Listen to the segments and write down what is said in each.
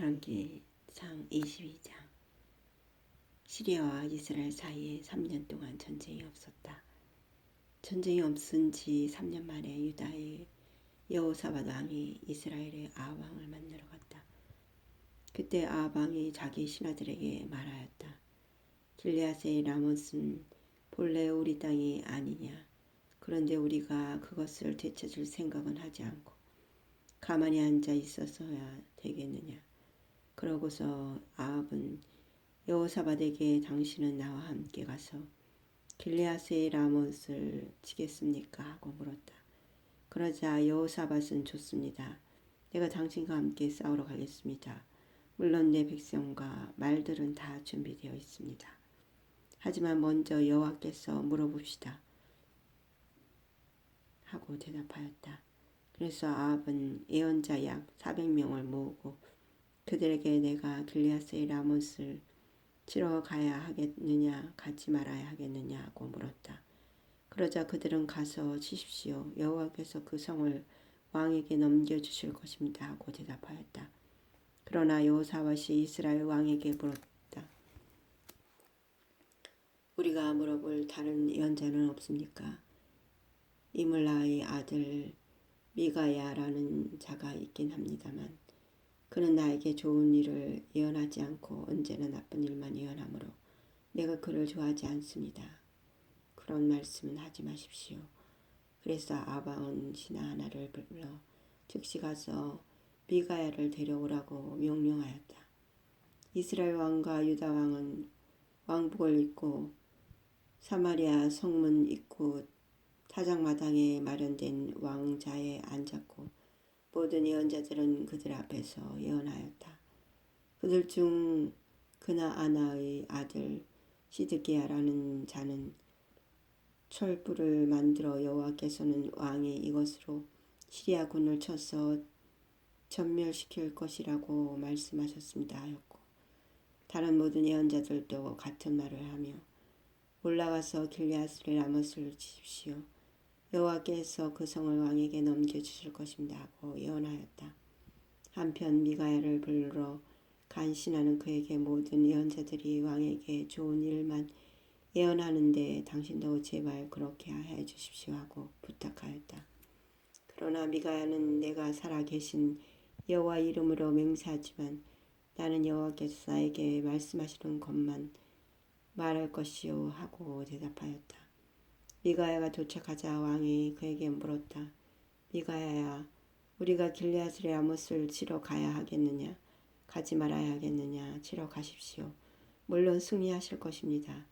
열왕기상 22장. 시리아와 이스라엘 사이에 3년 동안 전쟁이 없었다. 전쟁이 없은 지 3년 만에 유다의 여호사밧 왕이 이스라엘의 아합 왕을 만나러 갔다. 그때 아합 왕이 자기 신하들에게 말하였다. 길르앗의 라못은 본래 우리 땅이 아니냐. 그런데 우리가 그것을 되찾을 생각은 하지 않고 가만히 앉아 있어서야 되겠느냐. 그러고서 아합은 여호사밧에게 당신은 나와 함께 가서 길르앗의 라못을 치겠습니까? 하고 물었다. 그러자 여호사밧은 좋습니다. 내가 당신과 함께 싸우러 가겠습니다. 물론 내 백성과 말들은 다 준비되어 있습니다. 하지만 먼저 여호와께서 물어봅시다. 하고 대답하였다. 그래서 아합은 예언자 약 400명을 모으고 그들에게 내가 길르앗의 라못을 치러 가야 하겠느냐 가지 말아야 하겠느냐 하고 물었다. 그러자 그들은 가서 치십시오. 여호와께서 그 성을 왕에게 넘겨주실 것입니다. 하고 대답하였다. 그러나 여호사밧이 이스라엘 왕에게 물었다. 우리가 물어볼 다른 예언자는 없습니까? 이물라의 아들 미가야라는 자가 있긴 합니다만 그는 나에게 좋은 일을 예언하지 않고 언제나 나쁜 일만 예언하므로 내가 그를 좋아하지 않습니다. 그런 말씀은 하지 마십시오. 그래서 아합은 신하 하나를 불러 즉시 가서 미가야를 데려오라고 명령하였다. 이스라엘 왕과 유다 왕은 왕복을 입고 사마리아 성문 입구 타작마당에 마련된 왕자에 앉았고 모든 예언자들은 그들 앞에서 예언하였다. 그들 중 그나아나의 아들 시드기야라는 자는 철불을 만들어 여호와께서는 왕이 이것으로 시리아 군을 쳐서 전멸시킬 것이라고 말씀하셨습니다 하였고 다른 모든 예언자들도 같은 말을 하며 올라가서 길르앗의 라못을 치십시오. 여호와께서 그 성을 왕에게 넘겨주실 것입니다 하고 예언하였다. 한편 미가야를 불러 간신하는 그에게 모든 예언자들이 왕에게 좋은 일만 예언하는데 당신도 제발 그렇게 해 주십시오 하고 부탁하였다. 그러나 미가야는 내가 살아계신 여호와 이름으로 맹세하지만 나는 여호와께서 나에게 말씀하시는 것만 말할 것이요 하고 대답하였다. 미가야가 도착하자 왕이 그에게 물었다. 미가야야, 우리가 길르앗의 라못을 치러 가야 하겠느냐? 가지 말아야 하겠느냐? 치러 가십시오. 물론 승리하실 것입니다.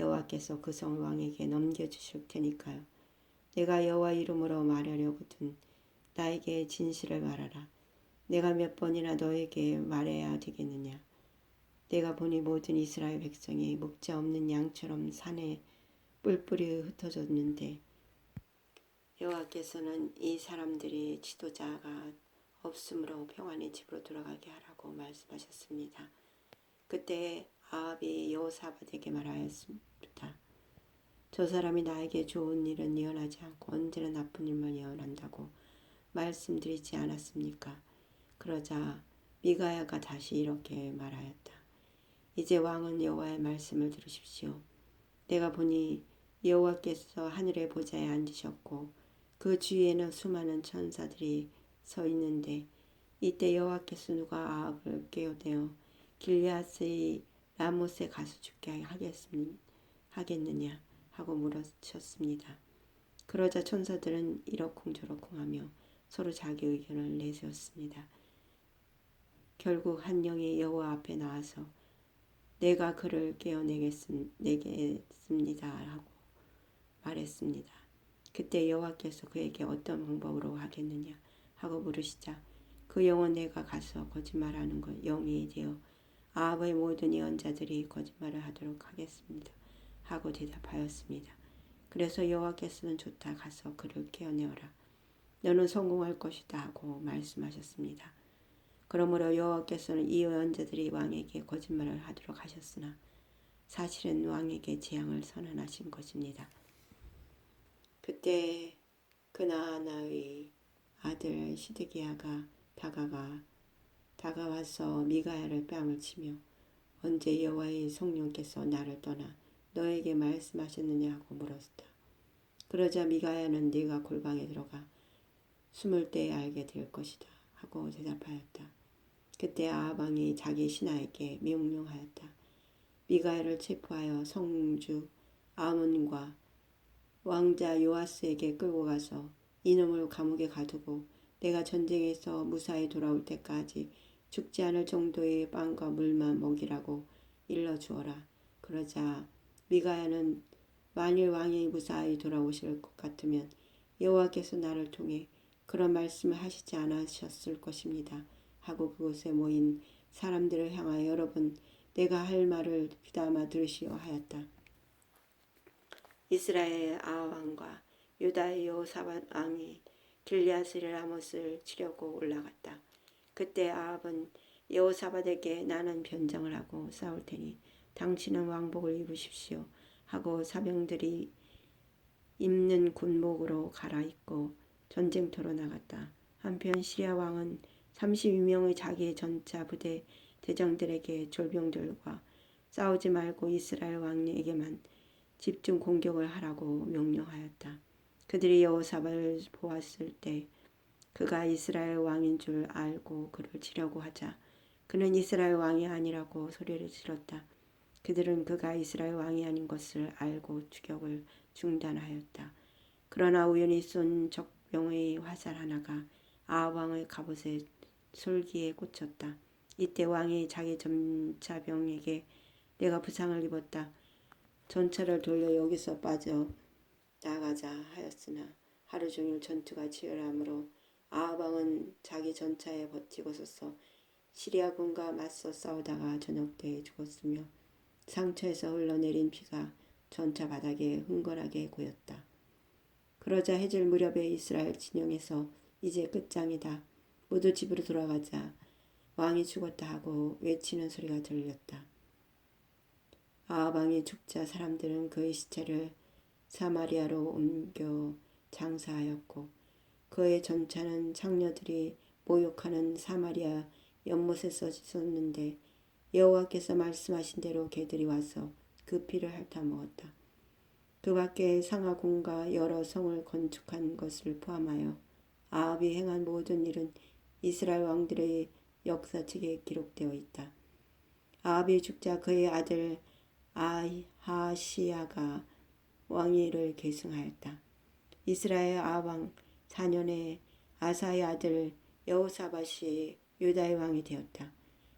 여호와께서 그 성을 왕에게 넘겨주실 테니까요. 내가 여호와 이름으로 말하려거든 나에게 진실을 말하라. 내가 몇 번이나 너에게 말해야 되겠느냐? 내가 보니 모든 이스라엘 백성이 목자 없는 양처럼 산에 뿔뿔이 흩어졌는데 여호와께서는 이 사람들이 지도자가 없으므로 평안히 집으로 돌아가게 하라고 말씀하셨습니다. 그때 아합이 여호사밧에게 말하였습니다. 저 사람이 나에게 좋은 일은 예언하지 않고 언제나 나쁜 일만 예언한다고 말씀드리지 않았습니까? 그러자 미가야가 다시 이렇게 말하였다. 이제 왕은 여호와의 말씀을 들으십시오. 내가 보니 여호와께서 하늘의 보좌에 앉으셨고 그 주위에는 수많은 천사들이 서 있는데 이때 여호와께서 누가 아합을 깨어내어 길르앗의 라못에 가서 죽게 하겠느냐 하고 물으셨습니다. 그러자 천사들은 이러쿵저러쿵하며 서로 자기 의견을 내세웠습니다. 결국 한 영이 여호와 앞에 나와서 내가 그를 깨어내겠습니다 하고 말했습니다. 그때 여호와께서 그에게 어떤 방법으로 하겠느냐 하고 물으시자 그 영은 내가 가서 거짓말하는 것 영이 되어 아합의 모든 예언자들이 거짓말을 하도록 하겠습니다 하고 대답하였습니다. 그래서 여호와께서는 좋다 가서 그를 깨어내어라. 너는 성공할 것이다 하고 말씀하셨습니다. 그러므로 여호와께서는 이 예언자들이 왕에게 거짓말을 하도록 하셨으나 사실은 왕에게 재앙을 선언하신 것입니다. 그때 그나아나의 아들 시드기야가 다가와서 미가야를 뺨을 치며 언제 여호와의 성령께서 나를 떠나 너에게 말씀하셨느냐 하고 물었다. 그러자 미가야는 네가 골방에 들어가 숨을 때 알게 될 것이다 하고 대답하였다. 그때 아합 왕이 자기 신하에게 명령하였다. 미가야를 체포하여 성주 아몬과 왕자 요아스에게 끌고 가서 이놈을 감옥에 가두고 내가 전쟁에서 무사히 돌아올 때까지 죽지 않을 정도의 빵과 물만 먹이라고 일러주어라. 그러자 미가야는 만일 왕이 무사히 돌아오실 것 같으면 여호와께서 나를 통해 그런 말씀을 하시지 않으셨을 것입니다 하고 그곳에 모인 사람들을 향하여 여러분 내가 할 말을 귀담아 들으시오 하였다. 이스라엘의 아합 왕과 유다의 여호사밧 왕이 길리앗의 라못을 치려고 올라갔다. 그때 아합은 여호사밧에게 나는 변장을 하고 싸울 테니 당신은 왕복을 입으십시오 하고 사병들이 입는 군복으로 갈아입고 전쟁터로 나갔다. 한편 시리아 왕은 32명의 자기의 전차 부대 대장들에게 졸병들과 싸우지 말고 이스라엘 왕에게만 집중 공격을 하라고 명령하였다. 그들이 여호사밧을 보았을 때 그가 이스라엘 왕인 줄 알고 그를 치려고 하자 그는 이스라엘 왕이 아니라고 소리를 질렀다. 그들은 그가 이스라엘 왕이 아닌 것을 알고 추격을 중단하였다. 그러나 우연히 쏜 적병의 화살 하나가 아합 왕의 갑옷의 솔기에 꽂혔다. 이때 왕이 자기 전차병에게 내가 부상을 입었다. 전차를 돌려 여기서 빠져 나가자 하였으나 하루 종일 전투가 치열하므로 아합 왕은 자기 전차에 버티고 서서 시리아군과 맞서 싸우다가 저녁 때에 죽었으며 상처에서 흘러내린 피가 전차 바닥에 흥건하게 고였다. 그러자 해질 무렵에 이스라엘 진영에서 이제 끝장이다. 모두 집으로 돌아가자. 왕이 죽었다 하고 외치는 소리가 들렸다. 아합 왕이 죽자 사람들은 그의 시체를 사마리아로 옮겨 장사하였고 그의 전차는 창녀들이 모욕하는 사마리아 연못에 쏟는데 여호와께서 말씀하신 대로 개들이 와서 그 피를 핥아 먹었다. 그 밖에 상하궁과 여러 성을 건축한 것을 포함하여 아합이 행한 모든 일은 이스라엘 왕들의 역사책에 기록되어 있다. 아합이 죽자 그의 아들 아하시야가 왕위를 계승하였다. 이스라엘 아합 왕 4년에 아사의 아들 여호사밧이 유다의 왕이 되었다.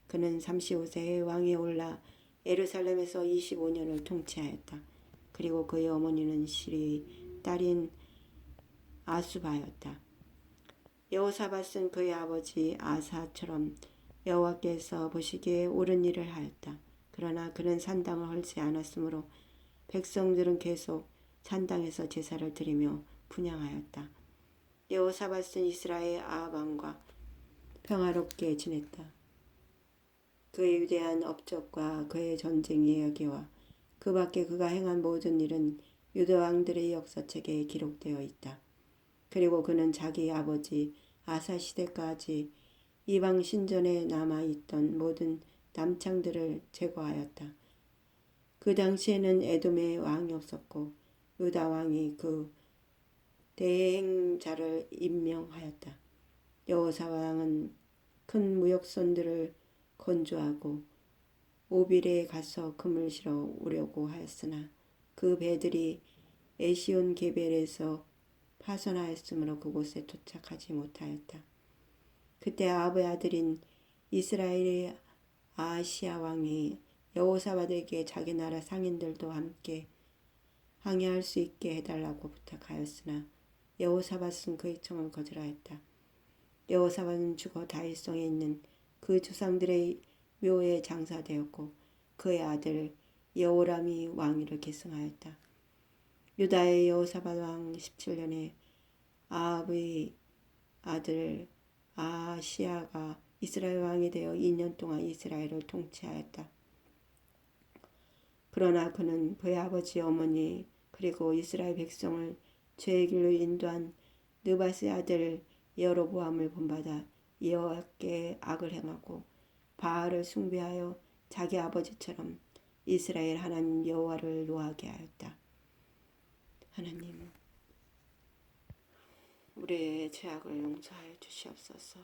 그는 35세에 왕위에 올라 예루살렘에서 25년을 통치하였다. 그리고 그의 어머니는 실의 딸인 아수바였다. 여호사밧은 그의 아버지 아사처럼 여호와께서 보시기에 옳은 일을 하였다. 그러나 그는 산당을 헐지 않았으므로 백성들은 계속 산당에서 제사를 드리며 분향하였다. 여호사밧은 이스라엘 아합 왕과 평화롭게 지냈다. 그의 위대한 업적과 그의 전쟁 이야기와 그 밖에 그가 행한 모든 일은 유다 왕들의 역사책에 기록되어 있다. 그리고 그는 자기 아버지 아사 시대까지 이방 신전에 남아있던 모든 남창들을 제거하였다. 그 당시에는 에돔의 왕이 없었고 유다 왕이 그 대행자를 임명하였다. 여호사 왕은 큰 무역선들을 건조하고 오빌에 가서 금을 실어 오려고 하였으나 그 배들이 에시온 게벨에서 파손하였으므로 그곳에 도착하지 못하였다. 그때 아합의 아들인 이스라엘의 아하시야 왕이 여호사밧에게 자기 나라 상인들도 함께 항해할 수 있게 해달라고 부탁하였으나 여호사밧은 그의 청을 거절하였다. 여호사밧은 죽어 다윗성에 있는 그 조상들의 묘에 장사되었고 그의 아들 여호람이 왕위를 계승하였다. 유다의 여호사밧 왕 17년에 아합의 아들 아하시야가 이스라엘 왕이 되어 2년 동안 이스라엘을 통치하였다. 그러나 그는 그의 아버지 어머니 그리고 이스라엘 백성을 죄의 길로 인도한 느밧의 아들 여로보암을 본받아 여호와께 악을 행하고 바알을 숭배하여 자기 아버지처럼 이스라엘 하나님 여호와를 노하게 하였다. 하나님, 우리의 죄악을 용서하여 주시옵소서.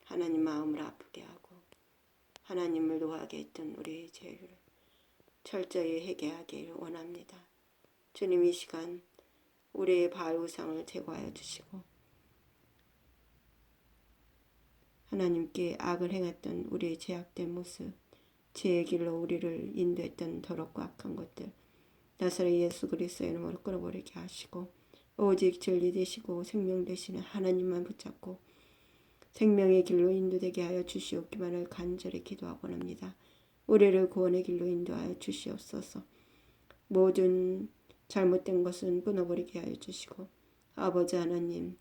하나님 마음을 아프게 하고 하나님을 노하게 했던 우리의 죄를 철저히 회개하기를 원합니다. 주님, 이 시간 우리의 바알 우상을 제거하여 주시고 하나님께 악을 행했던 우리의 죄악된 모습, 죄의 길로 우리를 인도했던 더럽고 악한 것들 나사렛 예수 그리스도의 이름으로 끊어버리게 하시고 오직 진리 되시고 생명 되시는 하나님만 붙잡고 생명의 길로 인도되게 하여 주시옵기만을 간절히 기도하고 합니다. 우리를 구원의 길로 인도하여 주시옵소서. 모든 잘못된 것은 끊어버리게 하여 주시고 아버지 하나님,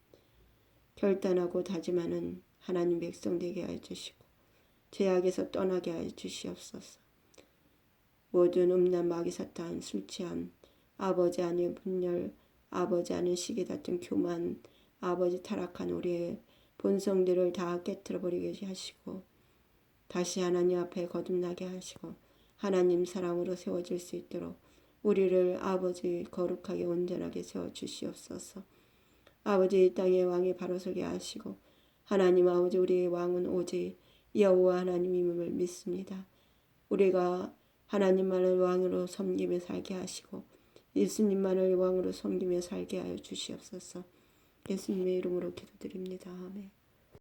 결단하고 다짐하는 하나님 백성 되게 하여 주시고 죄악에서 떠나게 하여 주시옵소서. 모든 음란 마귀 사탄 술취함 아버지 아닌 분열 아버지 아닌 시기 다툼 교만 아버지 타락한 우리의 본성들을 다 깨트려버리게 하시고 다시 하나님 앞에 거듭나게 하시고 하나님 사랑으로 세워질 수 있도록 우리를 아버지 거룩하게 온전하게 세워주시옵소서. 아버지 이 땅의 왕이 바로 서게 하시고 하나님 아버지 우리의 왕은 오직 여호와 하나님임을 믿습니다. 우리가 하나님만을 왕으로 섬기며 살게 하시고 예수님만을 왕으로 섬기며 살게 하여 주시옵소서. 예수님의 이름으로 기도드립니다. 아멘.